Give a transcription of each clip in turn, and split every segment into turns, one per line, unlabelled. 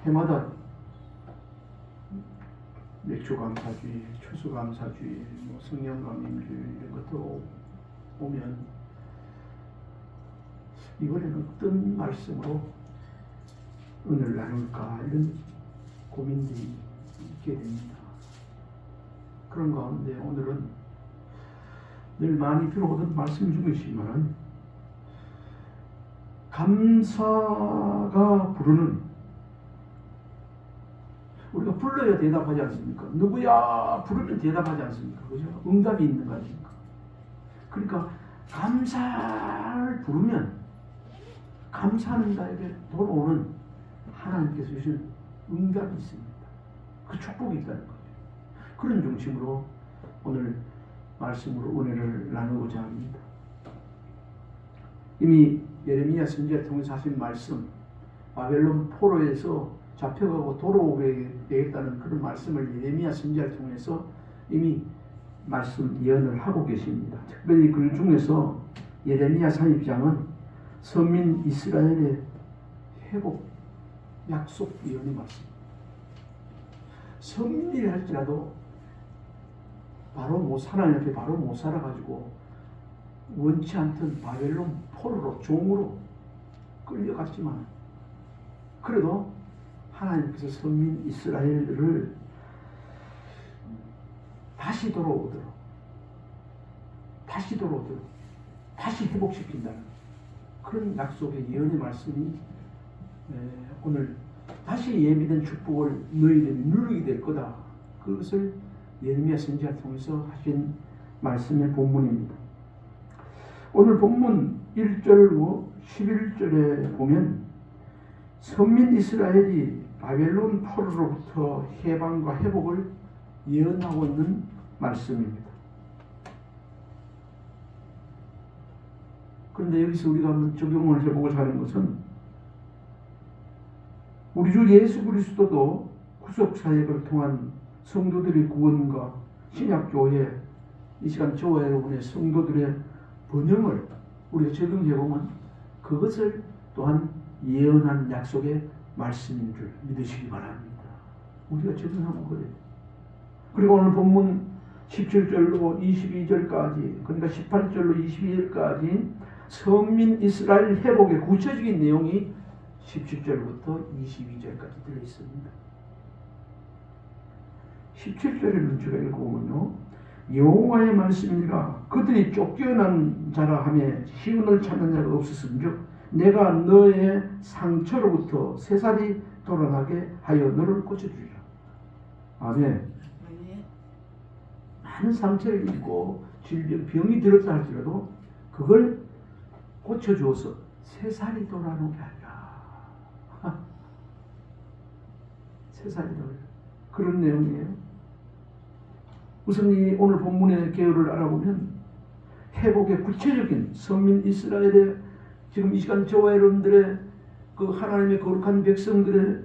해마다 맥주감사주의, 추수감사주의, 성령감임주의 이런 것도 오면 이번에는 어떤 말씀으로 은혜를 나눌까 이런 고민들이 있게 됩니다. 그런 가운데 오늘은 늘 많이 들어오던 말씀 중이지만 감사가 부르는, 우리가 불러야 대답하지 않습니까? 누구야 부르면 대답하지 않습니까? 그죠? 응답이 있는 거 아닙니까? 그러니까 감사를 부르면 감사하는 자에게 돌아오는 하나님께서 주신 응답이 있습니다. 그 축복이 있다는 거죠. 그런 중심으로 오늘 말씀으로 은혜를 나누고자 합니다. 이미 예레미야 선지자를 통해서 하신 말씀, 바벨론 포로에서 잡혀가고 돌아오게 되겠다는 그런 말씀을 예레미야 선지자를 통해서 이미 말씀 예언을 하고 계십니다. 특별히 그 중에서 예레미야 32장은 선민 이스라엘의 회복 약속 예언의 말씀. 선민이라 할지라도 하나님 앞에 바로 못 살아가지고 원치 않던 바벨론 포로로 종으로 끌려갔지만 그래도 하나님께서 선민 이스라엘을 다시 돌아오도록 다시 회복시킨다는 그런 약속의 예언의 말씀이 오늘 다시 예비된 축복을 너희들이 누리게 될 거다. 그것을 예레미야 선지자를 통해서 하신 말씀의 본문입니다. 오늘 본문 1절 11절에 보면 선민 이스라엘이 바벨론 포로로부터 해방과 회복을 예언하고 있는 말씀입니다. 그런데 여기서 우리가 한번 적용을 해보고자 하는 것은 우리 주 예수 그리스도도 구속 사역을 통한 성도들의 구원과 신약교회 이 시간 저와 여러분의 성도들의 번영을 우리가 적용해보면 그것을 또한 예언한 약속의 말씀인 줄 믿으시기 바랍니다. 우리가 적용하는 거예요. 그리고 오늘 본문 17절로 22절까지, 그러니까 18절로 22절까지 선민 이스라엘 회복의 구체적인 내용이 17절부터 22절까지 들어있습니다. 17절에는 제가 읽어보면요, 여호와의 말씀이니라 그들이 쫓겨난 자라 하며 시온을 찾는 자가 없었은즉 내가 너의 상처로부터 새살이 돌아나게 하여 너를 고쳐주리라. 아멘. 많은 상처를 입고 질병, 병이 들었다 할지라도 그걸 고쳐주어서 새살이 돌아오게 하리라. 새살이 돌아오게. 그런 내용이에요. 우선 이 오늘 본문의 개요를 알아보면 회복의 구체적인 선민 이스라엘의 지금 이 시간 저와 여러분들의 그 하나님의 거룩한 백성들의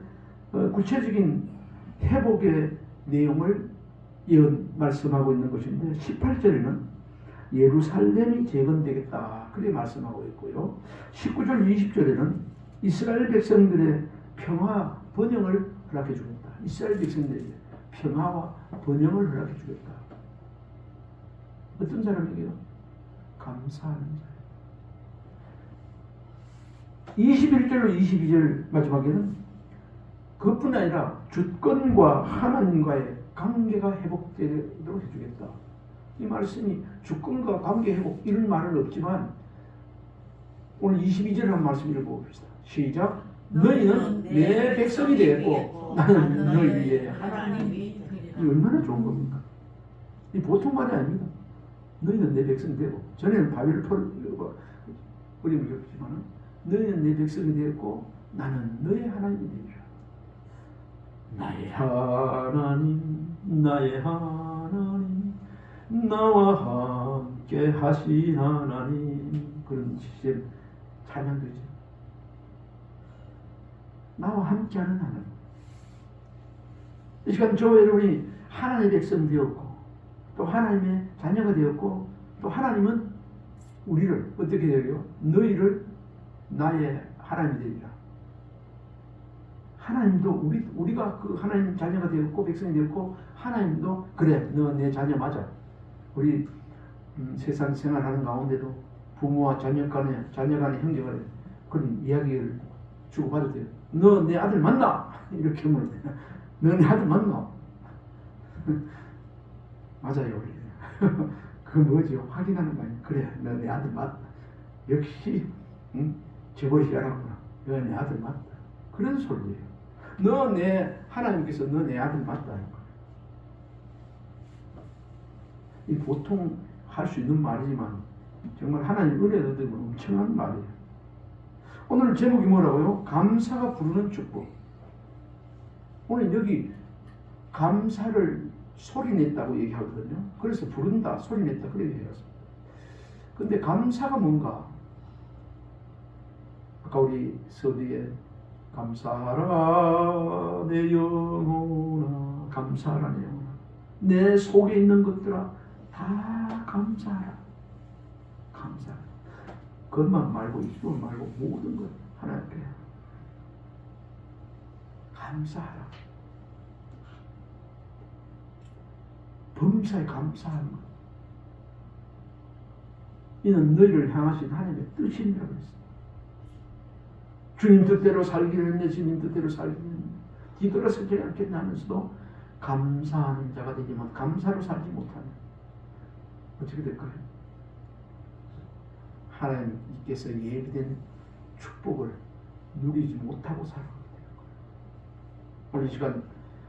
구체적인 회복의 내용을 말씀하고 있는 것인데 18절에는 예루살렘이 재건되겠다 그렇게 말씀하고 있고요. 19절 20절에는 이스라엘 백성들의 평화 번영을 허락해 주겠다. 이스라엘 백성들의 평화와 번영을 허락해 주겠다. 어떤 사람에게요? 감사하는 자예요. 21절로 22절 마지막에는 그것뿐 아니라 주권과 하나님과의 관계가 회복되도록 해주겠다. 이 말씀이 주권과 관계 회복 이런 말은 없지만 오늘 22절 한 말씀 읽어봅시다. 시작. 너희는 내 백성이 되었고 나는 너희의 하나님이. 이 얼마나 좋은 겁니까? 이 보통 말이 아닙니다. 너희는 내 백성이 되고, 전에는 바벨을 어려움을 겪지만 너희는 내 백성이 되었고 나는 너의 하나님이 되리라. 나의 하나님, 나의 하나님, 나와 함께 하신 하나님. 그런 시스템 찬양되죠. 나와 함께하는 하나님. 이 시간 저와 여러분이 하나님의 백성 되었고 또 하나님의 자녀가 되었고 또 하나님은 우리를 어떻게 되요? 너희를 나의 하나님이 되리라. 하나님도 우리가 그 하나님 자녀가 되었고 백성이 되었고 하나님도 그래 너 내 자녀 맞아. 우리 세상 생활하는 가운데도 부모와 자녀 간의 형제간에 그런 이야기를 주고받을 때 너 내 아들 맞나? 이렇게 물을 때 너 내 아들 맞나? 맞아요. 그 뭐죠? 확인하는 거 아니야. 그래 너 내 아들 맞다. 역시 제보시하라구나. 너 내 아들 맞다. 그런 소리예요. 하나님께서 너 내 아들 맞다는 거예요. 이 보통 할 수 있는 말이지만 정말 하나님 은혜 얻으면 엄청난 말이에요. 오늘 제목이 뭐라고요? 감사가 부르는 축복. 오늘 여기 감사를 소리냈다고 얘기하거든요. 그래서 부른다, 소리냈다 그렇게 얘기했습니다. 근데 감사가 뭔가? 아까 우리 서두에 감사하라 내 영혼아, 감사하라 내 영혼아, 내 속에 있는 것들아 다 감사하라. 감사하라. 그것만 말고 이것 말고 모든 것 하나님께 감사하라. 범사에 감사하는 것. 이는 너희를 향하신 하나님의 뜻이니라 그랬습니다. 주님 뜻대로 살기를 했네. 주님 뜻대로 살기를 했네. 뒤돌아서지 않겠나 하면서도 감사하는 자가 되지만 감사로 살지 못하면 어떻게 될까요? 하나님께서 예비된 축복을 누리지 못하고 살아가게 되는 거예요. 오늘 이 시간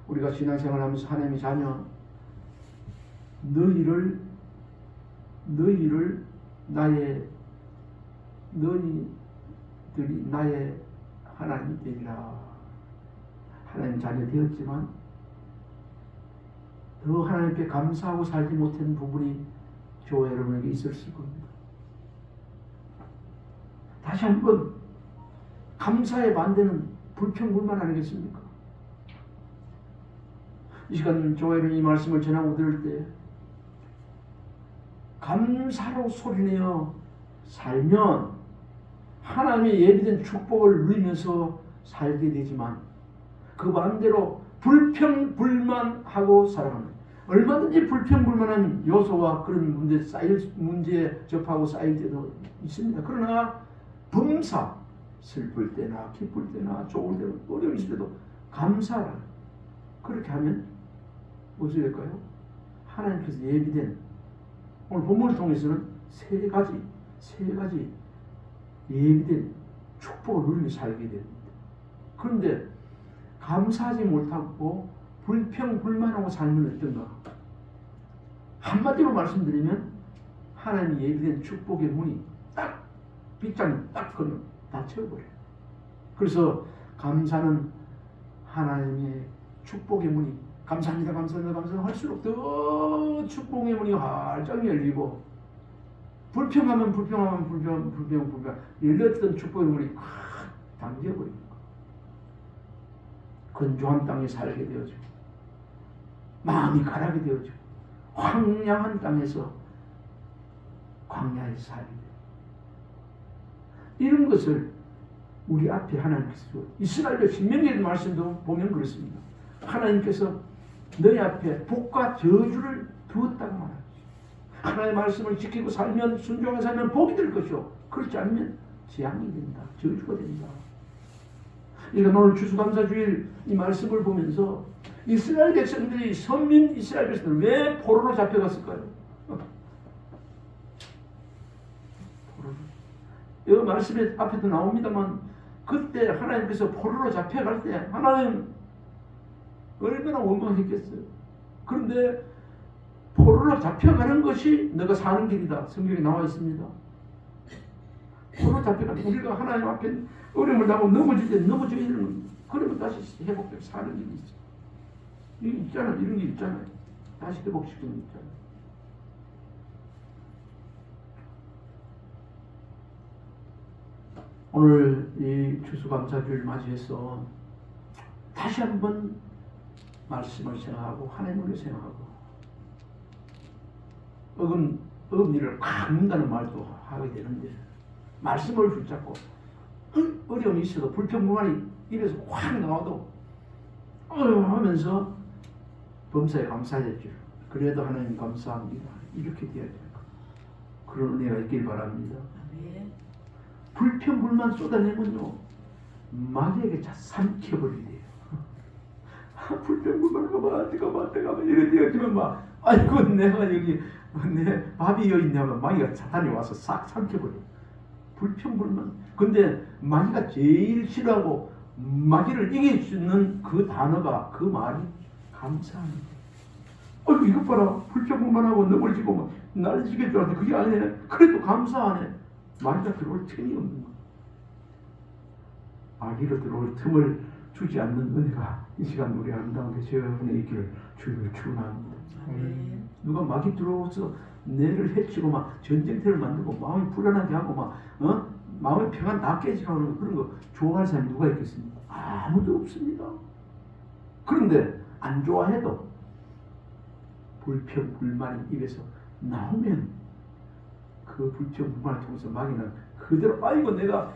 우리가 신앙생활하면서 하나님의 자녀 너희들이 나의 하나님이 되리라. 하나님 자녀 되었지만 더 하나님께 감사하고 살지 못한 부분이 저와 여러분에게 있었을 겁니다. 다시 한번 감사의 반대는 불평불만 아니겠습니까? 이 시간 저와 여러분이 이 말씀을 전하고 들을 때 감사로 소리내어 살면 하나님의 예비된 축복을 누리면서 살게 되지만 그 반대로 불평불만하고 살아가는, 얼마든지 불평불만한 요소와 그런 문제에 접하고 쌓일 때도 있습니다. 그러나 범사, 슬플 때나 기쁠 때나 좋을 때나 어려움 있을 때도 감사라. 그렇게 하면 어떻게 될까요? 하나님께서 예비된, 오늘 본문을 통해서는 세 가지 예비된 축복을 누리며 살게 됩니다. 그런데 감사하지 못하고 불평불만하고 살면 어떤가? 한마디로 말씀드리면 하나님이 예비된 축복의 문이 딱 빗장이 딱 그냥 닫혀버려요. 그래서 감사는 하나님의 축복의 문이 감사합니다 할수록 더 축복의 문이 활짝 열리고 불평하면 열렸던 축복의 문이 확 잠겨버립니다. 건조한 땅에 살게 되어지고 마음이 가라게 되어지고 황량한 땅에서 광야에서 살게 돼요. 이런 것을 우리 앞에 하나님께서 주어요. 이스라엘의 신명기의 말씀도 보면 그렇습니다. 하나님께서 너희 앞에 복과 저주를 두었다고 말합니다. 하나님의 말씀을 지키고 살면, 순종하게 살면 복이 될 것이요, 그렇지 않으면 재앙이 된다, 저주가 된다. 그러니까 오늘 추수감사주일 이 말씀을 보면서 이스라엘 백성들이, 선민 이스라엘 백성들 왜 포로로 잡혀갔을까요? 이 말씀에 앞에도 나옵니다만 그때 하나님께서 포로로 잡혀갈 때 하나님 얼마나 원망했겠어요. 그런데 포로로 잡혀가는 것이 너가 사는 길이다, 성경에 나와 있습니다. 포로로 잡혀가는, 우리가 하나님 앞에 어려움을 당하고 넘어질 때 넘어져야 되는 겁니다. 그러면 다시 회복되고 사는 길이 있어요. 이게 있잖아요. 이런 게 있잖아요. 다시 회복시키는 게 있잖아요. 오늘 이 추수감사주를 맞이해서 다시 한번 말씀을 생각하고 하나님을 생각하고 어금니를 꽉 문다는 말도 하게 되는데 말씀을 붙잡고 어려움이 있어도 불평불만이 입에서 확 나와도 하면서 범사에 감사했죠. 그래도 하나님 감사합니다. 이렇게 돼야 돼요. 그런 은혜가 있길 바랍니다. 불평불만 쏟아내면요 마귀에게 삼켜버리래요. 불평불만 가만 이래 되었지만 막 아이고 내가 여기 내 밥이 여있네 하면 마귀가 사탄이 와서 싹 삼켜버려. 불평불만. 근데 마귀가 제일 싫어하고 마귀를 이길 수 있는 그 단어가 그 말이 감사합니다. 아이고 이것 봐라 불평불만하고 넘어지고 막 나를 죽일 줄 알았는데 그게 아니네. 그래도 감사하네. 마귀가 들어올 틈이 없는 거야. 마귀로 들어올 틈을 주지 않는 은혜가 이 시간 우리 아름다운 개체의 있기를 주님을 축원합니다. 누가 마귀 들어와서 뇌를 해치고 막 전쟁터를 만들고 마음이 불안하게 하고 막 마음의 평안 다 깨지고 하는 그런 거 좋아할 사람이 누가 있겠습니까? 아무도 없습니다. 그런데 안 좋아해도 불평불만이 입에서 나오면 그 불평불만을 통해서 마귀는 그대로 아이고 내가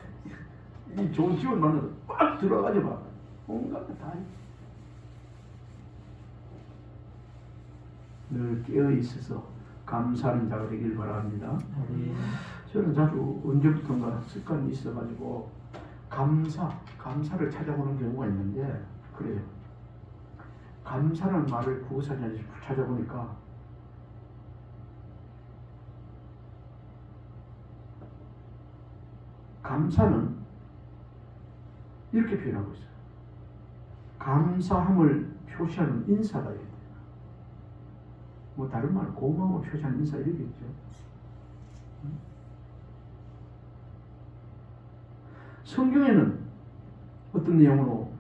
이 좋은 집을 만나서 빡 들어가지 마. 온갖 다 늘 깨어 있어서 감사하는 자가 되길 바랍니다. 저는 자주 언제부턴가 습관이 있어가지고 감사를 찾아보는 경우가 있는데 그래요. 감사라는 말을 구구사전에서 찾아보니까 감사는 이렇게 표현하고 있어요. 감사함을 표시하는 인사다. 뭐 다른 말 고마움을 표시하는 인사 이러겠죠. 성경에는 어떤 내용으로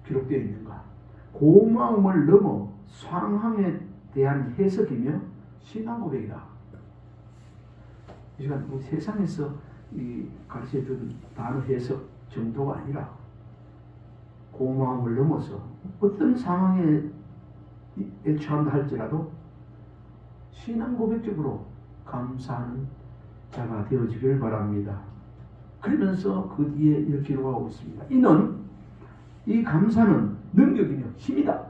기록되어 있는가? 고마움을 넘어 상황에 대한 해석이며 신앙 고백이다. 이 시간 우리 세상에서 이 가르쳐주는 단어 해석 정도가 아니라 고마움을 넘어서 어떤 상황에 처한다 할지라도 신앙 고백적으로 감사하는 자가 되어지길 바랍니다. 그러면서 그 뒤에 이렇게 기록하고 있습니다. 이는 이 감사는 능력이며 힘이다.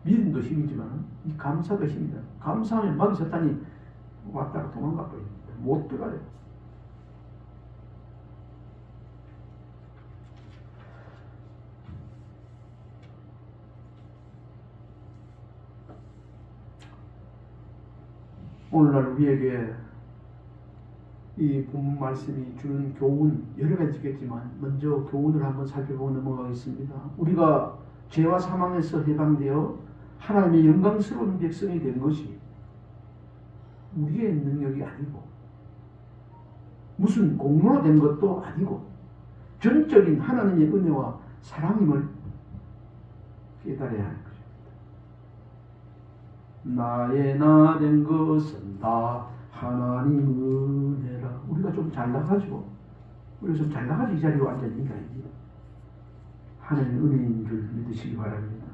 믿음도 힘이지만 이 감사도 힘이다. 감사하면 마귀 사탄이 왔다가 도망가 버립니다. 못 들어가요. 오늘날 우리에게 이 본문 말씀이 주는 교훈 여러 가지 있겠지만 먼저 교훈을 한번 살펴보고 넘어가겠습니다. 우리가 죄와 사망에서 해방되어 하나님의 영광스러운 백성이 된 것이 우리의 능력이 아니고 무슨 공로로 된 것도 아니고 전적인 하나님의 은혜와 사랑임을 깨달아야 하는 것입니다. 나의 나 된 것은 다 하나님 은혜라. 우리가 좀 잘나가죠. 우리가 좀 잘나가서 이 자리에 앉아있는 게 아닙니다. 하나님의 은혜인 줄 믿으시기 바랍니다.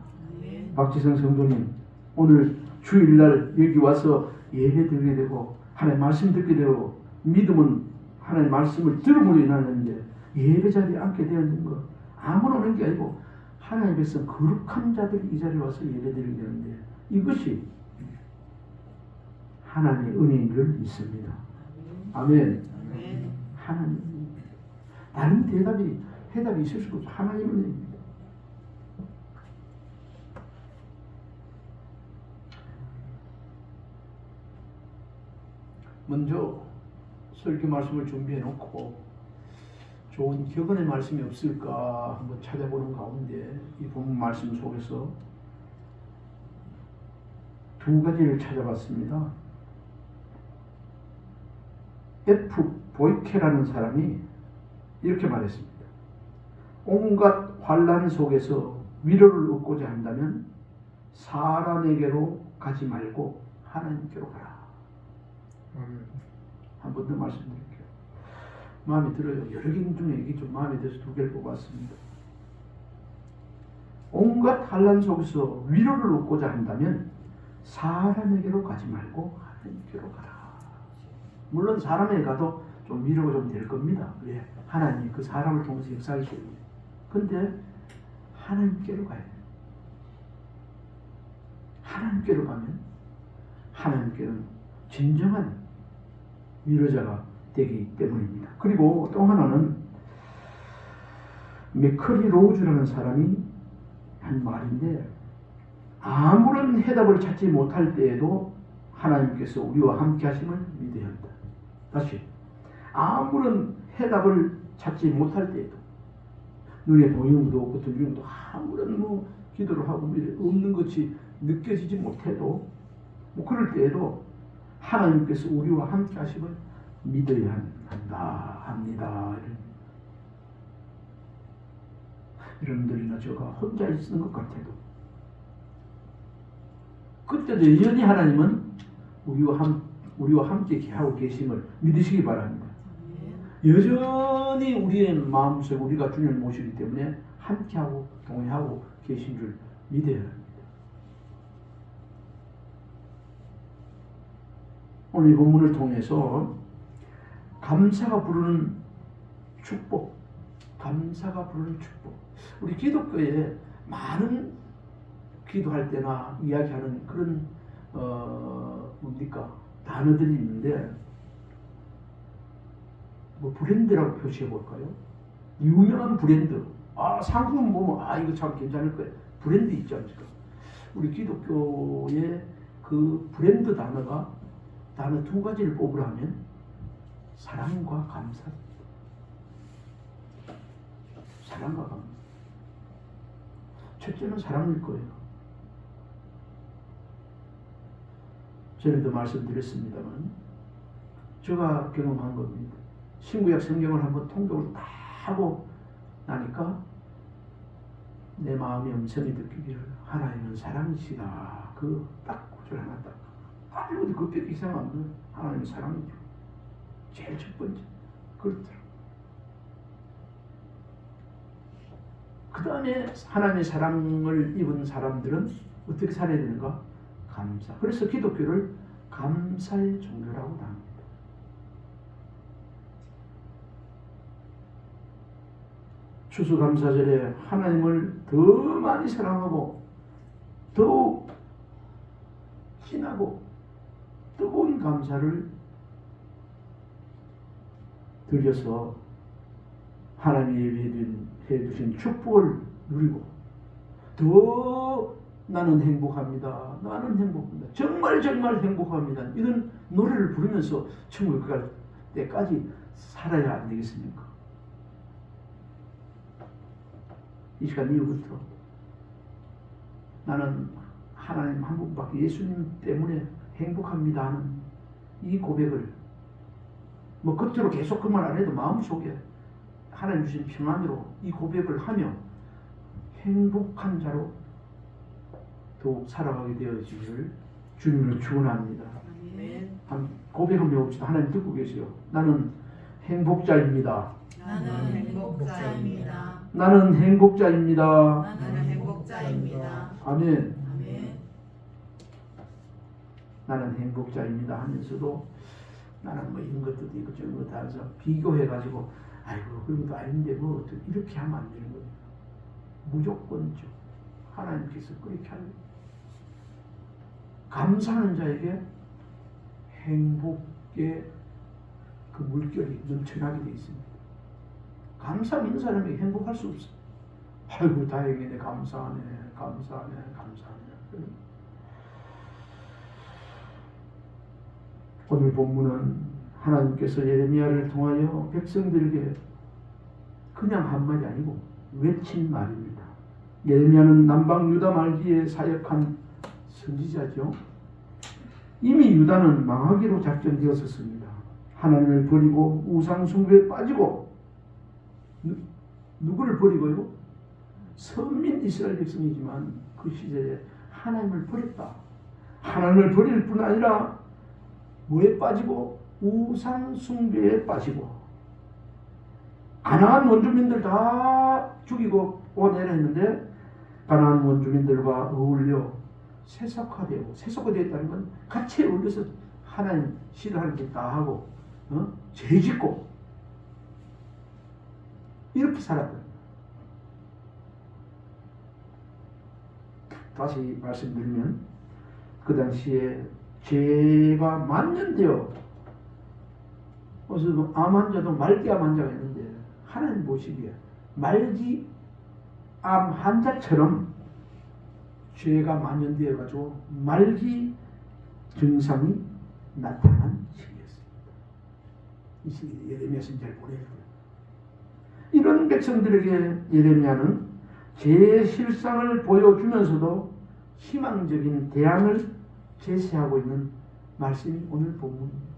박지성 성도님, 오늘 주일날 여기 와서 예배 드리게 되고 하나님 말씀 듣게 되고 믿음은 하나님 말씀을 들음으로 인하는데 예배 자리에 앉게 되었는 것 아무나 오는 게 아니고 하나님 백성 거룩한 자들이 이 자리에 와서 예배 드리게 되는데 이것이 하나님의 은혜인 줄 믿습니다. 아멘. 하나님. 다른 해답이 있을 수가 없고 하나님의 은혜입니다. 먼저 설교 말씀을 준비해 놓고 좋은 격언의 말씀이 없을까 한번 찾아보는 가운데 이 본문 말씀 속에서 두 가지를 찾아봤습니다. F. 보이케라는 사람이 이렇게 말했습니다. 온갖 환난 속에서 위로를 얻고자 한다면 사람에게로 가지 말고 하나님께로 가라. 한 번 더 말씀드릴게요. 마음에 들어요. 여러 개 중에 이게 좀 마음에 들어서 두 개를 뽑았습니다. 온갖 환난 속에서 위로를 얻고자 한다면 사람에게로 가지 말고 하나님께로 가라. 물론 사람에게 가도 좀 미루고 좀 될 겁니다. 왜? 하나님이 그 사람을 통해서 역사하기 때문에. 근데 하나님께로 가야 돼요. 하나님께로 가면 하나님께는 진정한 위로자가 되기 때문입니다. 그리고 또 하나는 맥커리 로우즈라는 사람이 한 말인데, 아무런 해답을 찾지 못할 때에도 하나님께서 우리와 함께 하심을 믿어야 한다. 다시, 아무런 해답을 찾지 못할 때에도, 눈에 보이는 것도 없고 들리는 것도 아무런 기도를 하고 없는 것이 느껴지지 못해도 그럴 때에도 하나님께서 우리와 함께 하심을 믿어야 합니다. 여러분들이나 제가 혼자 있는 것 같아도 그때도 여전히 하나님은 우리와 함께 하고 계심을 믿으시기 바랍니다. 여전히 우리의 마음속에 우리가 주님을 모시기 때문에 함께하고 동행하고 계신 줄 믿어야 합니다. 오늘 이 본문을 통해서 감사가 부르는 축복, 감사가 부르는 축복. 우리 기독교에 많은 기도할 때나 이야기하는 그런 단어들이 있는데, 브랜드라고 표시해 볼까요? 유명한 브랜드. 상품 보면 이거 참 괜찮을 거예요. 브랜드 있지 않습니까? 우리 기독교의 그 브랜드 단어 두 가지를 뽑으라면 사랑과 감사. 사랑과 감사. 첫째는 사랑일 거예요. 전에도 말씀드렸습니다만 제가 경험한 겁니다. 신구약 성경을 한번 통독을 다 하고 나니까 내 마음의 음성이 느끼기를 하나님은 사랑이시다. 그 딱 구절 하나 딱 읽어도 그것밖에 이상한 거예요. 하나님은 사랑이죠. 제일 첫 번째. 그렇더라고요. 그 다음에 하나님의 사랑을 입은 사람들은 어떻게 살아야 되는가? 감사. 그래서 기독교를 감사의 종교라고 합니다. 추수감사절에 하나님을 더 많이 사랑하고 더욱 진하고 뜨거운 감사를 드려서 하나님이 해주신 축복을 누리고 더 나는 행복합니다. 나는 행복합니다. 정말 행복합니다. 이런 노래를 부르면서 천국에 갈 때까지 살아야 안 되겠습니까? 이 시간 이후부터 나는 하나님 한 분밖에, 예수님 때문에 행복합니다 하는 이 고백을 겉으로 계속 그 말 안 해도 마음속에 하나님 주신 평안으로 이 고백을 하며 행복한 자로 더욱 살아가게 되어지기를 주님으로 축원합니다. 한 고백 한번 해봅시다. 하나님 듣고 계세요. 나는 행복자입니다.
나는 행복자입니다.
나는 행복자입니다.
나는 행복자입니다.
아멘.
아멘.
나는 행복자입니다 하면서도 나는 이런 것도 있고 저런 것도 해서 비교해가지고 그것도 아닌데 이렇게 하면 안 되는 거예요. 무조건적. 하나님께서 그렇게 하는 거예요. 감사하는 자에게 행복의 그 물결이 넘쳐나게 되어 있습니다. 감사 없는 사람에게 행복할 수 없어요. 다행이네, 감사하네. 오늘 본문은 하나님께서 예레미야를 통하여 백성들에게 그냥 한 말이 아니고 외친 말입니다. 예레미야는 남방 유다 말기에 사역한 선지자죠. 이미 유다는 망하기로 작정되었었습니다. 하나님을 버리고 우상 숭배에 빠지고, 누구를 버리고요? 선민 이스라엘 백성이지만 그 시대에 하나님을 버렸다. 하나님을 버릴 뿐 아니라 뭐에 빠지고? 우상 숭배에 빠지고, 가나안 원주민들 다 죽이고 오내라 했는데 가나안 원주민들과 어울려 세속화되었다는 건 같이 어울려서 하나님 싫어하는 게 다 하고 죄짓고 이렇게 살았다. 다시 말씀드리면 그 당시에 죄가 만년되어 무슨 암 환자도 말기암 환자가 있는데 하나님 보시기에 말기암 환자처럼 죄가 만연되어 가지고 말기 증상이 나타난 시기였습니다. 이 시기에 예레미야 선지자를 보내요. 이런 백성들에게 예레미야는 죄의 실상을 보여주면서도 희망적인 대안을 제시하고 있는 말씀이 오늘 본문입니다.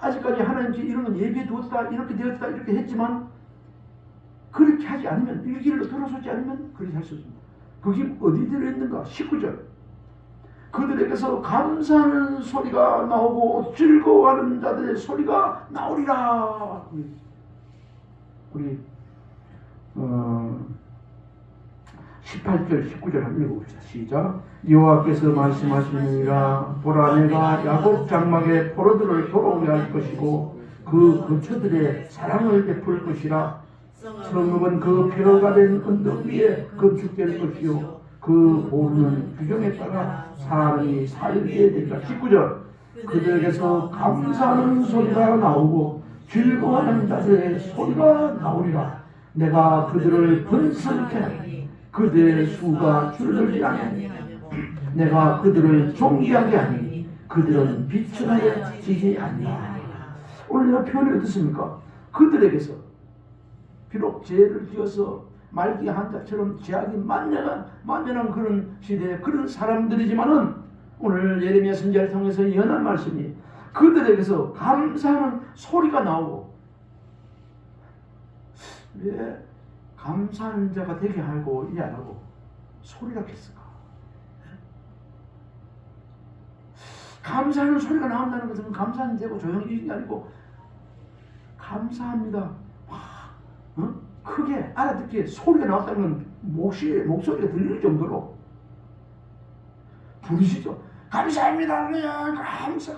아직까지 하나님께 이런 건 예비해 두었다, 이렇게 되었다, 이렇게 했지만 그렇게 하지 않으면, 일길로 돌아서지 않으면 그렇게 할 수 없습니다. 그게 어디 들어있는가? 19절. 그들에게서 감사하는 소리가 나오고 즐거워하는 자들의 소리가 나오리라. 우리 18절 19절 한번 읽어봅시다. 시작. 여호와께서 말씀하시느니라. 보라, 내가 야곱 장막에 포로들을 돌아오게 할 것이고 그 거처들의 사랑을 베풀 것이라. 성읍은 그 폐허가 된 언덕 위에 건축될 것이요 그 보루는 규정에 따라 사람이 살게 되리라. 19절. 그들에게서 감사하는 소리가 나오고 즐거워하는 자들의 소리가 나오리라. 내가 그들을 번성케 하리. 그들의 수가 줄어들지 아니하니 내가 그들을 존귀하게 하니 그들은 비천하여지지 아니하리라. 오늘 이 표현이 어떻습니까? 그들에게서 비록 죄를 지어서 말기 한자처럼 죄악이 만연한 그런 시대에 그런 사람들이지만은 오늘 예레미야 선지자를 통해서 예언한 말씀이 그들에게서 감사하는 소리가 나오고, 왜 감사하는 자가 되게 하고 이 안 하고 소리라 했을까? 감사하는 소리가 나온다는 것은 감사는 되고 조용히 있는 게 아니고 감사합니다. 크게 알아듣기에 소리가 나왔다는 건 목소리가 들릴 정도로 부르시죠. 감사합니다. 그냥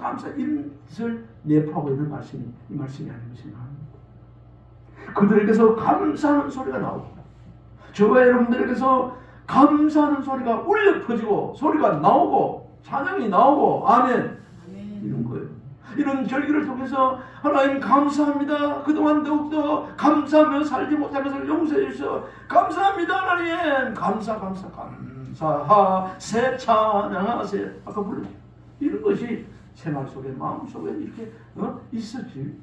감사 이런 뜻을 내포하고 있는 말씀이 이 말씀이 아닌가 생각합니다. 그들에게서 감사하는 소리가 나오고 저와 여러분들에게서 감사하는 소리가 울려 퍼지고 소리가 나오고 찬양이 나오고 아멘 이런 거예요. 이런 절기를 통해서 하나님 감사합니다. 그동안 더욱더 감사하며 살지 못한 것을 용서해 주셔서 감사합니다. 하나님 감사하세 찬양하세 아까 불렀죠. 이런 것이 생활 속에 마음 속에 이렇게 있었지.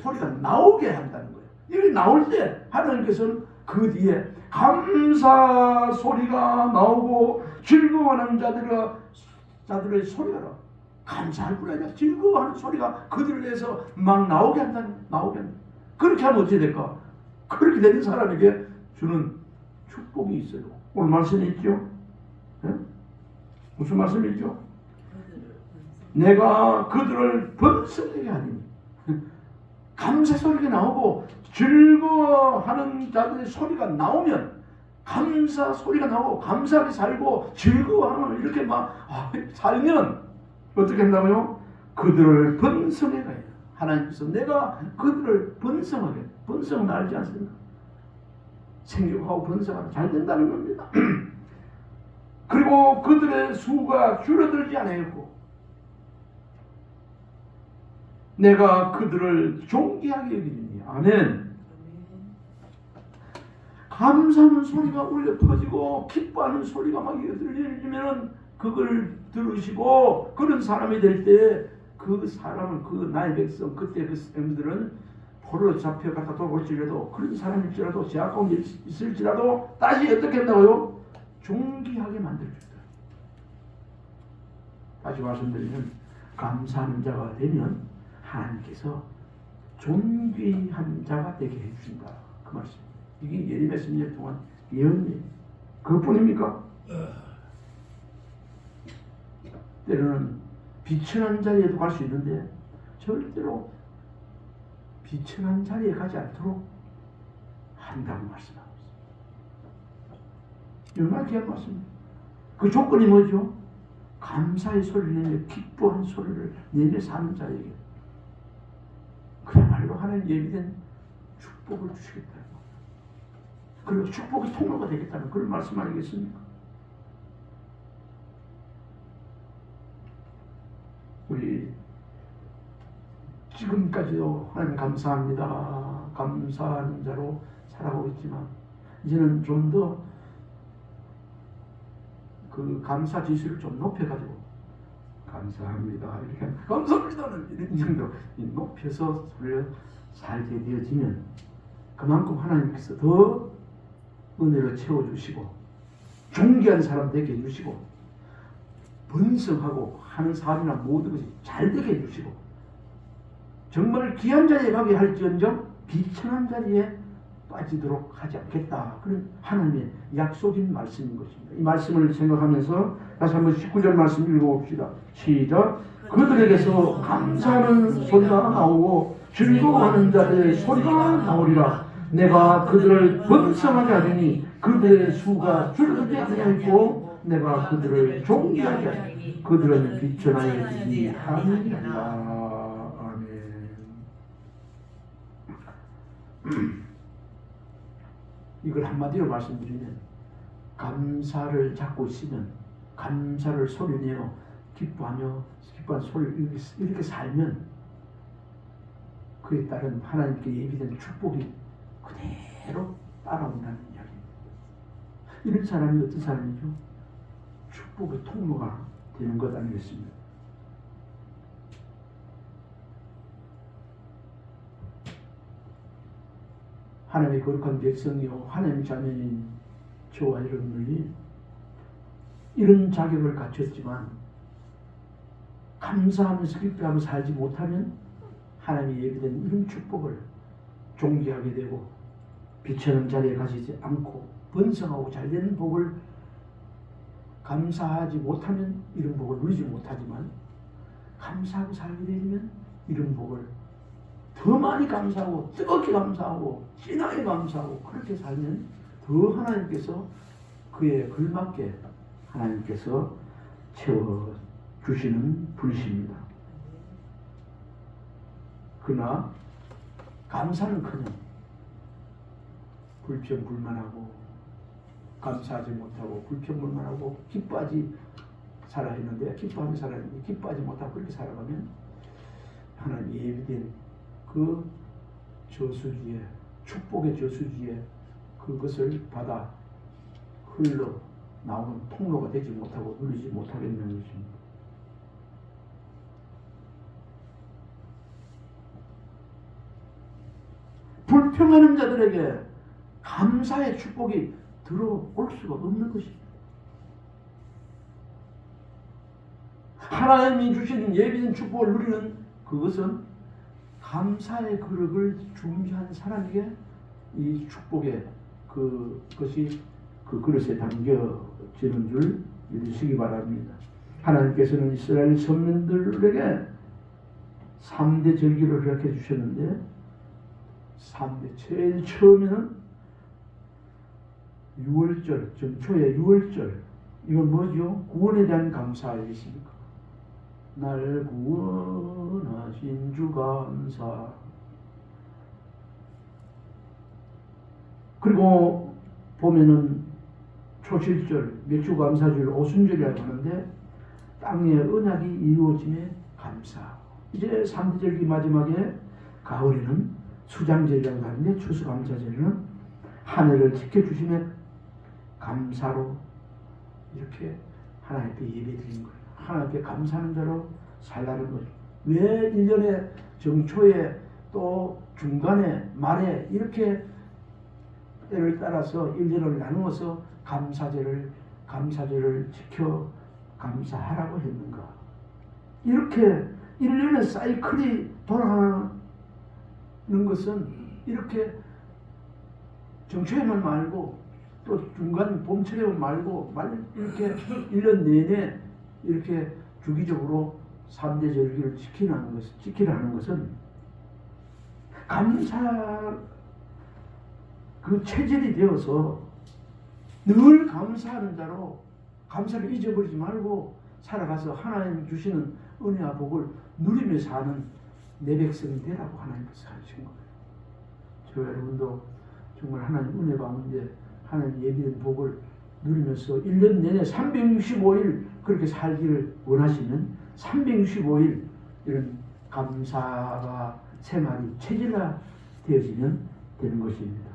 소리가 나오게 한다는 거예요. 이렇게 나올 때 하나님께서는 그 뒤에 감사 소리가 나오고 즐거워하는 자들의 소리가 나와. 감사할 뿐 아니라 즐거워하는 소리가 그들을 위해서 막 나오게 한다. 그렇게 하면 어찌 될까? 그렇게 되는 사람에게 주는 축복이 있어요. 오늘 말씀이 있죠? 네? 무슨 말씀이 있죠? 내가 그들을 번성하게 하니 감사 소리가 나오고 즐거워하는 자들의 소리가 나오면 감사 소리가 나오고 감사하게 살고 즐거워하면 이렇게 막 살면 어떻게 한다고요? 그들을 번성해 가요. 하나님께서 내가 그들을 번성하게, 번성은 알지 않습니까? 생육하고 번성하면 잘 된다는 겁니다. 그리고 그들의 수가 줄어들지 않았고 내가 그들을 존귀하게 여기니 아멘. 감사하는 소리가 울려 퍼지고 기뻐하는 소리가 막 들리면 그걸 들으시고 그런 사람이 될 때 그 사람은 그 나의 백성 그때 그 사람들은 포로로 잡혀 갖다 돌아올지라도 그런 사람일지라도 제약 가운데 있을지라도 다시 어떻게 한다고요? 존귀하게 만들어준다. 다시 말씀드리면 감사하는 자가 되면 하나님께서 존귀한 자가 되게 해주신다. 그 말씀. 이게 예레미야 선지자를 통한 예언이에요. 그것뿐입니까? 때로는 비천한 자리에도 갈 수 있는데 절대로 비천한 자리에 가지 않도록 한다고 말씀하고 있습니다. 얼마나 귀한 말씀입니다. 그 조건이 뭐죠? 감사의 소리를 내며 기뻐한 소리를 내며 사는 자에게 하나님 예비된 축복을 주시겠다. 그리고 축복의 통로가 되겠다는 그런 말씀 아니겠습니까? 우리 지금까지도 하나님 감사합니다. 감사하는 자로 살아가고 있지만 이제는 좀 더 그 감사 지수를 좀 높여가지고 감사합니다 이렇게 감사합니다는 이런 정도 높여서 소리를 살게 되어지면 그만큼 하나님께서 더 은혜로 채워주시고 존귀한 사람 되게 해주시고 번성하고 하는 삶이나 모든 것이 잘 되게 해주시고 정말 귀한 자리에 가게 할지언정 비천한 자리에 빠지도록 하지 않겠다. 그런 하나님의 약속인 말씀인 것입니다. 이 말씀을 생각하면서 다시 한번 19절 말씀 읽어봅시다. 시작. 그들에게서 감사하는 소리가 나오고 즐거워하는 자들의 소리가 나오리라. 내가 그들을 번성하게 하리니 그들의 수가 줄어들지 아니하고 내가 그들을 존귀하게 하리니 그들은 비천하여지지 아니하리라. 아멘. 이걸 한마디로 말씀드리면 감사를 잡고 있으면 감사를 소리내어 기뻐하며 기뻐한 소리를 이렇게 살면 그에 따른 하나님께 예비된 축복이 그대로 따라온다는 이야기입니다. 이런 사람이 어떤 사람이죠? 축복의 통로가 되는 것 아니겠습니까? 하나님의 거룩한 백성이요 하나님의 자녀인 저와 여러분들이 이런 자격을 갖췄지만 감사하면서 기뻐하며 살지 못하면 하나님이 예비된 이런 축복을 존귀하게 되고 빛처럼 자리에 가시지 않고 번성하고 잘되는 복을 감사하지 못하면 이런 복을 누리지 못하지만 감사하고 살게 되면 이런 복을 더 많이 감사하고 뜨겁게 감사하고 진하게 감사하고 그렇게 살면 더 하나님께서 그에 걸맞게 하나님께서 채워주시는 분이십니다. 그러나 감사는커녕 불평불만하고 감사하지 못하고 불평불만하고 기뻐하지 살아있는데 기뻐하며 살아있는데 기뻐하지 못하고 그렇게 살아가면 하나님 예비된 그 저수지에 축복의 저수지에 그것을 받아 흘러 나오는 통로가 되지 못하고 누리지 못하겠는 것입니다. 불평하는 자들에게 감사의 축복이 들어올 수가 없는 것입니다. 하나님이 주신 예비된 축복을 누리는 그것은 감사의 그릇을 준비한 사람에게 이 축복의 그것이 그 그릇에 담겨지는 줄 믿으시기 바랍니다. 하나님께서는 이스라엘 선민들에게 3대 절기를 허락해 주셨는데 3대 제일 처음에는 6월절, 정초의 6월절 이건 뭐죠? 구원에 대한 감사 아니겠습니까? 날 구원하신 주 감사. 그리고 보면은 초실절, 맥주감사절, 오순절이라고 하는데 땅의 언약이 이루어짐에 감사. 이제 3대절기 마지막에 가을에는 수장절이라고 하는데 추수감사절은 하늘을 지켜주심에 감사로 이렇게 하나님께 예배드리는 거예요. 하나님께 감사하는 자로 살라는 거죠. 왜 1년의 정초에 또 중간에 말에 이렇게 때를 따라서 1년을 나누어서 감사절을 지켜 감사하라고 했는가? 이렇게 1년의 사이클이 돌아가는 것은 이렇게 정초에만 말고 또 중간 봄철에만 말고 이렇게 1년 내내 이렇게 주기적으로 3대 절기를 지키라는 것은 감사 그 체질이 되어서 늘 감사하는 자로 감사를 잊어버리지 말고 살아가서 하나님 주시는 은혜와 복을 누리며 사는 내 백성이 되라고 하나님께서 하신 거예요. 저 여러분도 정말 하나님 은혜 가운데 하나님 예비된 복을 누리면서 1년 내내 365일 그렇게 살기를 원하시면 365일 이런 감사가 생활이 체질화 되어지면 되는 것입니다.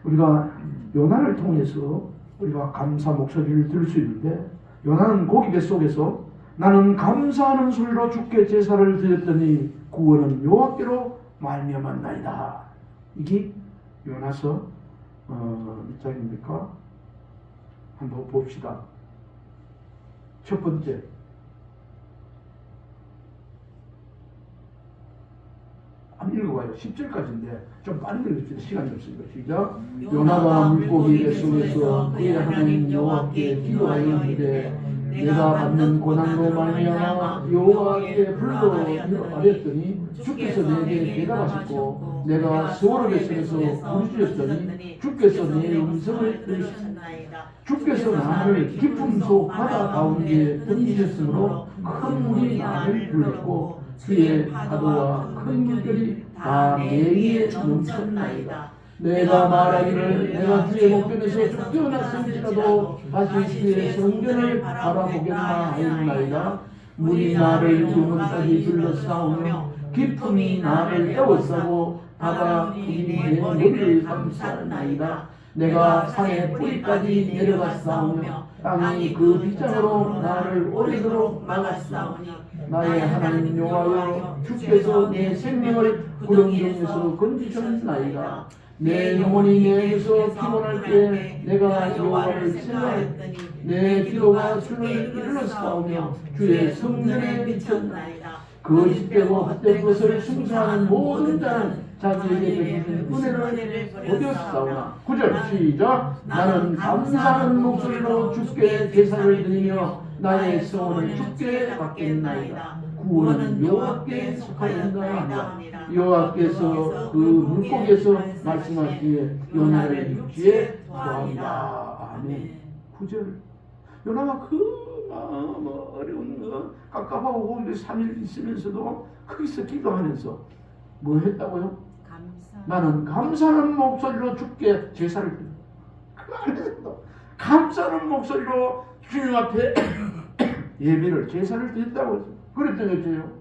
우리가 요나를 통해서 우리가 감사 목소리를 들을 수 있는데, 요나는 고기 뱃속에서 나는 감사하는 소리로 주께 제사를 드렸더니 구원은 여호와께로 말미암았나이다. 이게 요나서 몇 장입니까? 한번 봅시다. 첫 번째, 한번 읽어봐요. 10절까지인데 좀 빨리 읽읍시다. 시간이 없으니까. 시작. 요나가 물고기 뱃속에서 그의 하나님 여호와께 기도하여 이르되 내가 받는 고난으로 말미암아 여호와께 불러 아뢰었더니 주께서 내게 대답하셨고 내가 스오르 뱃속에서 부르짖었더니 주께서 내 음성을 들으셨나이다. 주께서 나를 깊음 속 바다 가운데 던지셨으므로 큰 물이 나를 불렀고 주의 파도와 큰 물결이 다 내 위에 넘쳤나이다. 내가 말하기를 내가 주의 목전에서 쫓겨났을지라도 다시 주의 성전을 바라보겠나 하였나이다. 물이 나를 영혼까지 둘러싸우며 깊음이 나를 에워싸고 바다 불이 내 머리를 감쌌나이다. 내가 산의 뿌리까지 내려갔사오며 땅이 그 빗장으로 나를 오래도록 막았사오니 나의 하나님 여호와여 주께서 내 생명을 구렁텅이에서 건지셨나이다. 내 영혼이 내게서 피곤할 때 내가 여호와를 생각하였더니 내 기도가 주를 이르렀사오며 주의 성전에 미쳤나이다. 거짓되고 헛된 것을 숭상하는 모든 자는 자기에게 주신 은혜를 버렸사오나. 9절 시작. 나는 감사하는 목소리로 주께 제사를 드리며 나의 소원을 주께 받겠나이다. 구원은 여호와께 속하였나이다. 여호와께서 그 물고기에서 말씀하시기에 요나를 육지에 도합니다. 아멘. 9절. 요나가 그 어려운 깝깝하고 고운데 3일 있으면서도 거기서 기도하면서 뭐 했다고요? 나는 감사하는 목소리로 주께 제사를 드린다. 그 안에서도 감사하는 목소리로 주님 앞에 예배를 제사를 드린다고 했어요. 그랬더니 어째요?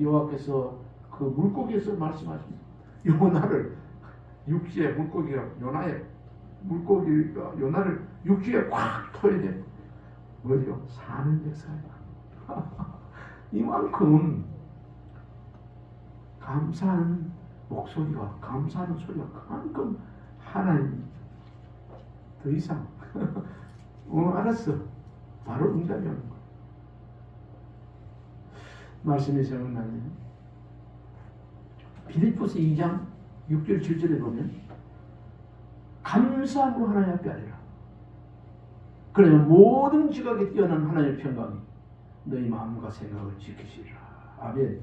여호와께서 그 물고기에서 말씀하십니다. 요나를 육지에 물고기가 요나의 물고기가 요나를 육지에 꽉 토해야 돼. 뭐죠? 사는 백성이다. 이만큼 감사하는 목소리가 감사하는 소리가 그만큼 하나님 더 이상 알았어. 바로 응답이 오는 거야. 말씀이 생각나네요. 빌립보서 2장 6절 7절에 보면 감사함으로 하나님 앞에 아뢰라. 그러면 모든 지각에 뛰어난 하나님의 평강이 너희 마음과 생각을 지키시리라. 아멘.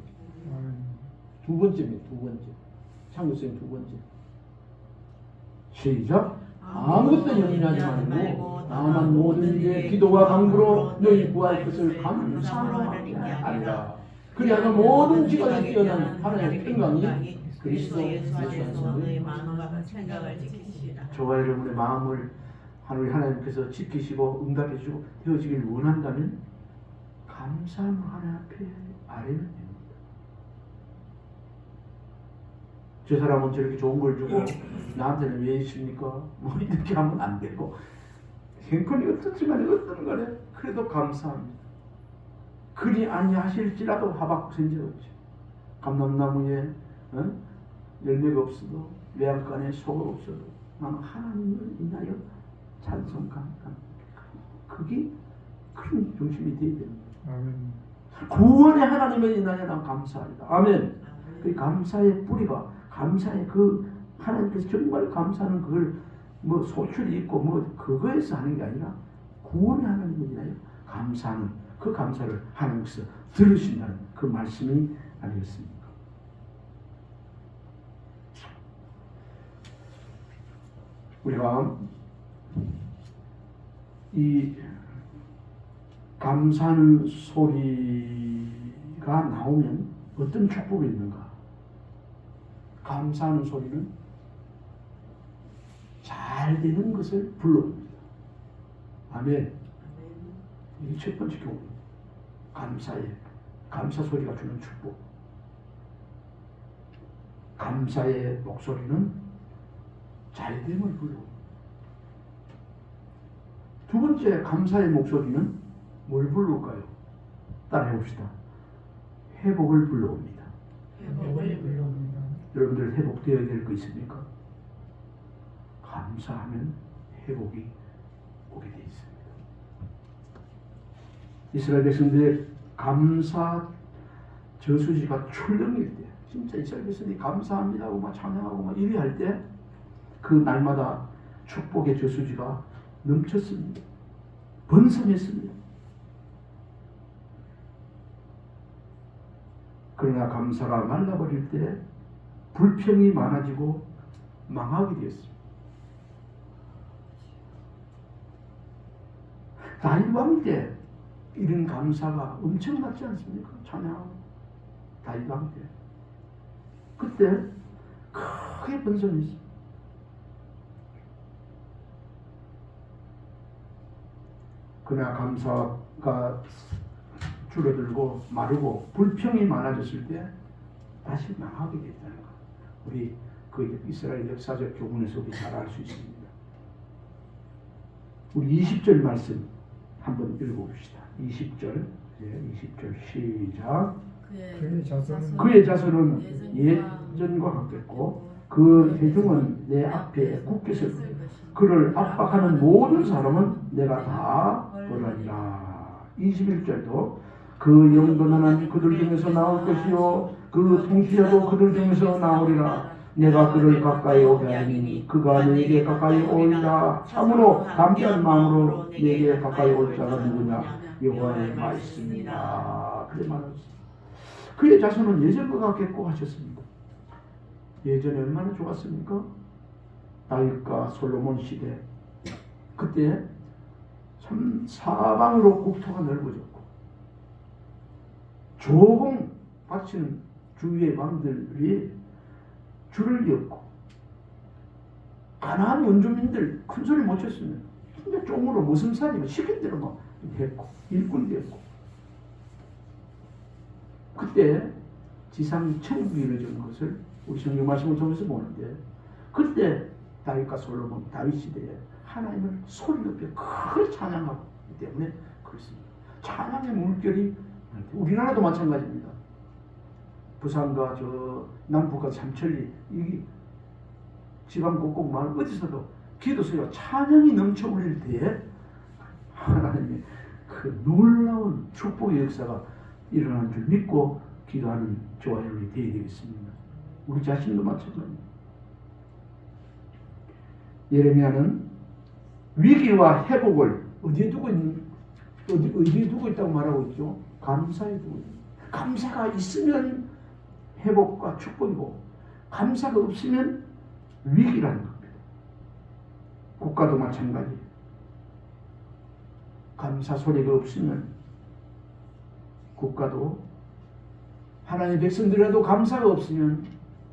두 번째입니다. 두 번째. 창조성 두 번째. 시작. 아무것도 염려하지 말고 다만 모든 일에 기도와 간구로 너희 구할 것을 감사하라. 그리하여 모든 지각에 뛰어난 하나님의 평강이 그리스도 예수 안에서 너희 마음과 생각을 지키시리라. 저와 여러분의 마음을 하나님께서 지키시고 응답해 주시고 되어지길 원한다면 감사함 하나님 앞에 아뢰면 됩니다. 저 사람은 저렇게 좋은 걸 주고 나한테는 왜 있습니까? 뭐 이렇게 하면 안 되고 형편이 어떻지 간에 어떤 간에 그래도 감사합니다. 그리 아니하실지라도 하박국 선지자였죠. 감람나무에 열매가 없어도 외양간에 소가 없어도 나는 하나님을 인하여 찬송 감사합니다. 그게 큰 중심이 되어야 됩니다. 아멘. 구원의 하나님을 인하여 난 감사합니다. 아멘. 그 감사의 뿌리가 감사의 그 하나님께서 정말 감사하는 그걸 뭐 소출이 있고 뭐 그거에서 하는 게 아니라 구원의 하나님을 인하여 감사하는 그 감사를 하나님께서 들으신다는 그 말씀이 아니겠습니까? 우리가 이 감사하는 소리가 나오면 어떤 축복이 있는가? 감사하는 소리는 잘 되는 것을 불러옵니다. 아멘. 이게 첫 번째 교훈. 감사 소리가 주는 축복. 감사의 목소리는 잘됨을 불러옵니다. 두 번째 감사의 목소리는 뭘 부를까요? 따라해 봅시다. 회복을 불러옵니다.
회복을 불러옵니다.
여러분들 회복되어야 될 거 있습니까? 감사하면 회복이 오게 되어 있습니다. 이스라엘 백성들의 감사 저수지가 출렁일 때, 진짜 이스라엘 백성들이 감사합니다 하고 막 찬양하고 막 이래 할 때, 그 날마다 축복의 저수지가 넘쳤습니다. 번성했습니다. 그러나 감사가 말라버릴 때 불평이 많아지고 망하게 되었습니다. 다윗 왕 때 이런 감사가 엄청났지 않습니까? 찬양 다윗 왕 때 그때 크게 번성했습니다. 그러나 감사가 줄어들고 마르고 불평이 많아졌을 때 다시 망하게 됐다는 것. 우리 그 이스라엘 역사적 교훈에서 우리 잘 알 수 있습니다. 우리 20절 말씀 한번 읽어봅시다. 20절, 20절 시작. 그의 자손은 예전과 같겠고 그 회중은 내 앞에 굳게 설 그를 압박하는 모든 사람은 내가 다 벌하리라. 21절도 그 영도는 그들 중에서 나올 것이요 그 통치자도 그들 중에서 나오리라. 내가 그를 가까이 오게 하니 그가 내게 가까이 오리라. 참으로 담대한 마음으로 내게 가까이 올 자가 누구냐? 여호와의 말씀이다. 그래 말했습니다. 그의 자손은 예전과 같겠고 하셨습니다. 예전에 얼마나 좋았습니까? 다윗과 솔로몬 시대 그때 참 사방으로 국토가 넓어졌고 조공 바치는 주위의 왕들이 줄을 이었고 가나안 원주민들 큰 소리 못 쳤으면 진짜 쫑으로 무슨살이면 시킨 대로 막 했고 일꾼 됐고 그때 지상 천국이 이루어진 것을 우리 성경 말씀을 통해서 보는데 그때 다윗과 솔로몬 다윗 시대에 하나님을 소리 높여 크게 찬양하기 때문에 그렇습니다. 찬양의 물결이 우리나라도 마찬가지입니다. 부산과 저 남북과 삼천리 이 지방 곳곳 마을 어디서도 기도 소리가 찬양이 넘쳐 올릴 때에 하나님의 그 놀라운 축복의 역사가 일어나는 줄 믿고 기도하는 저와 여러분이 되어야 되겠습니다. 우리 자신도 마찬가지입니다. 예레미야는 위기와 회복을 어디에 두고 있다고 말하고 있죠? 감사에 두고 있습니다. 감사가 있으면 회복과 축복이고 감사가 없으면 위기라는 겁니다. 국가도 마찬가지. 감사 소리가 없으면 국가도 하나님의 백성들에도 감사가 없으면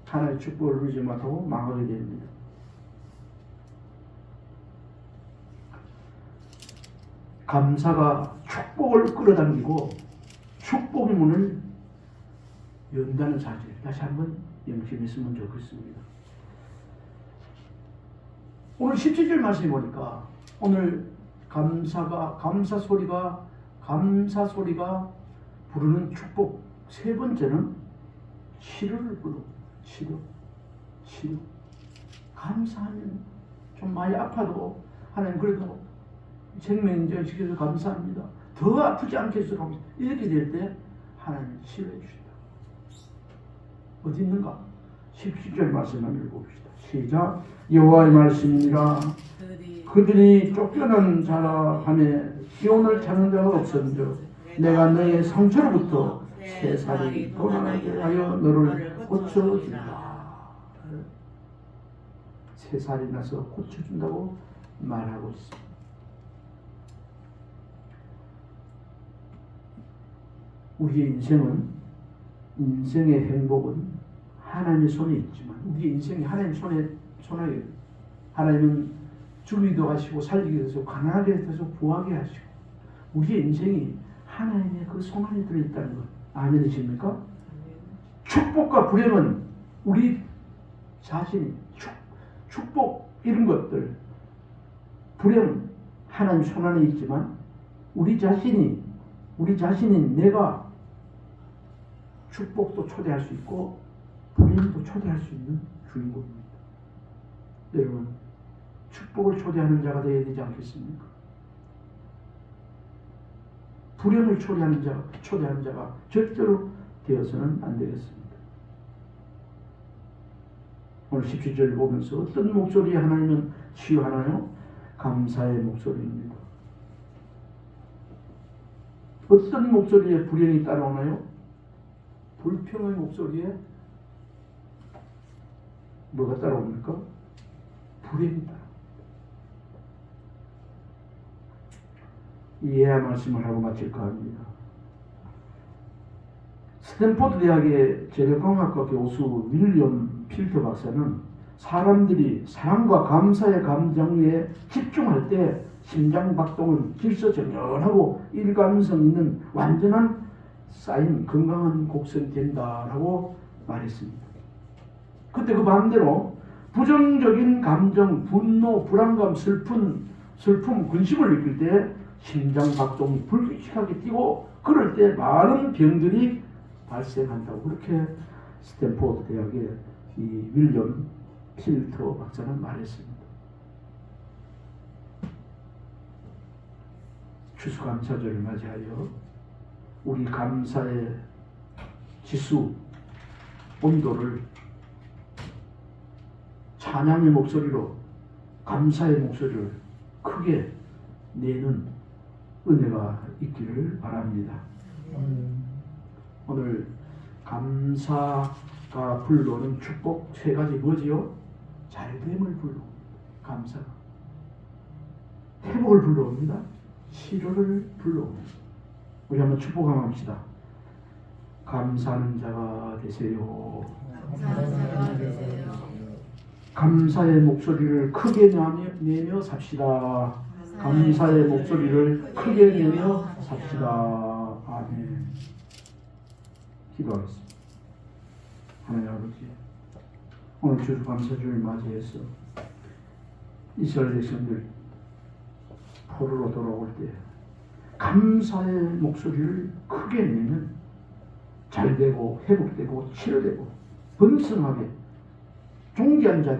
하나님의 축복을 누리지 못하고 망하게 됩니다. 감사가 축복을 끌어당기고 축복의 문을 연다는 사실 다시 한번 명심했으면 좋겠습니다. 오늘 17절 말씀해 보니까 오늘 감사 소리가 부르는 축복 세 번째는 치료를 부르. 치료. 감사하면 좀 많이 아파도 하나님 그래도 생명인정 시켜서 감사합니다. 더 아프지 않게 해서 감사합니다. 이렇게 될 때 하나님 치료해 주신다. 어디 있는가? 17절 말씀만 읽어봅시다. 시작. 여호와의 말씀이니라. 그들이 쫓겨난 자라 하며 시온을 찾는 자가 없었는즉 내가 너의 상처로부터 새살이 돋아나게 하여 너를 고쳐준다. 새살이 나서 고쳐준다고 말하고 있습니다. 우리의 인생은 인생의 행복은 하나님의 손에 있지만 우리 인생이 하나님 손에 하나님은 주기도 하시고 살리기도 하시고 가난하게 하시고 부하게 하시고 우리의 인생이 하나님의 그 손 안에 들어있다는 것 아멘이십니까? 축복과 불행은 우리 자신이 축복 이런 것들 불행 하나님 손 안에 있지만 우리 자신이 내가 축복도 초대할 수 있고 불행도 초대할 수 있는 주인공입니다. 여러분 축복을 초대하는 자가 되어야 되지 않겠습니까? 불행을 초대하는 자가 절대로 되어서는 안 되겠습니다. 오늘 17절 보면서 어떤 목소리에 하나님은 치유하나요? 감사의 목소리입니다. 어떤 목소리에 불행이 따라오나요? 불평의 목소리에 뭐가 따라옵니까? 불행이 따라옵니다. 이해야 말씀을 하고 마칠까 합니다. 스탠포드 대학의 재래공학과 교수 윌리엄 필터 박사는 사람들이 사랑과 감사의 감정에 집중할 때 심장 박동은 질서정연하고 일관성 있는 완전한 쌓인 건강한 곡선이 된다라고 말했습니다. 그때 그 반대로 부정적인 감정, 분노, 불안감, 슬픔, 근심을 느낄 때 심장 박동이 불규칙하게 뛰고 그럴 때 많은 병들이 발생한다고 그렇게 스탠포드 대학의 이 윌리엄 필터 박사는 말했습니다. 추수감사절을 맞이하여 우리 감사의 지수, 온도를 찬양의 목소리로 감사의 목소리를 크게 내는 은혜가 있기를 바랍니다. 오늘 감사가 불러오는 축복 세 가지 뭐지요? 잘됨을 불러옵니다. 감사가 회복을 불러옵니다. 치료를 불러옵니다. 우리 한번 축복합시다. 감사하는 자가 되세요.
감사하는 자가 되세요.
감사의 목소리를 크게 내며 삽시다. 감사의 목소리를 크게 내며 삽시다. 아멘. 기도하겠습니다. 하나님 아버지, 오늘 추수감사주를 맞이해서 이스라엘 백성들 포로로 돌아올 때 감사의 목소리를 크게 내면 잘되고 회복되고 치료되고 번성하게 존귀한 자가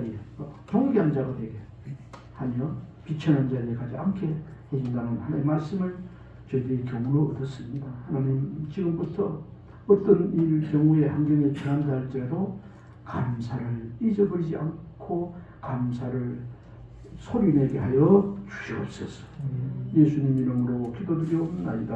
되게 하며 비천한 자리에 가지 않게 해준다는 하나님의 말씀을 저희들이 교훈으로 얻었습니다. 하나님 지금부터 어떤 일 경우에 환경에 처한다 할지라도 감사를 잊어버리지 않고 감사를 소리내게 하여 주시옵소서. 예수님 이름으로 기도드리옵나이다.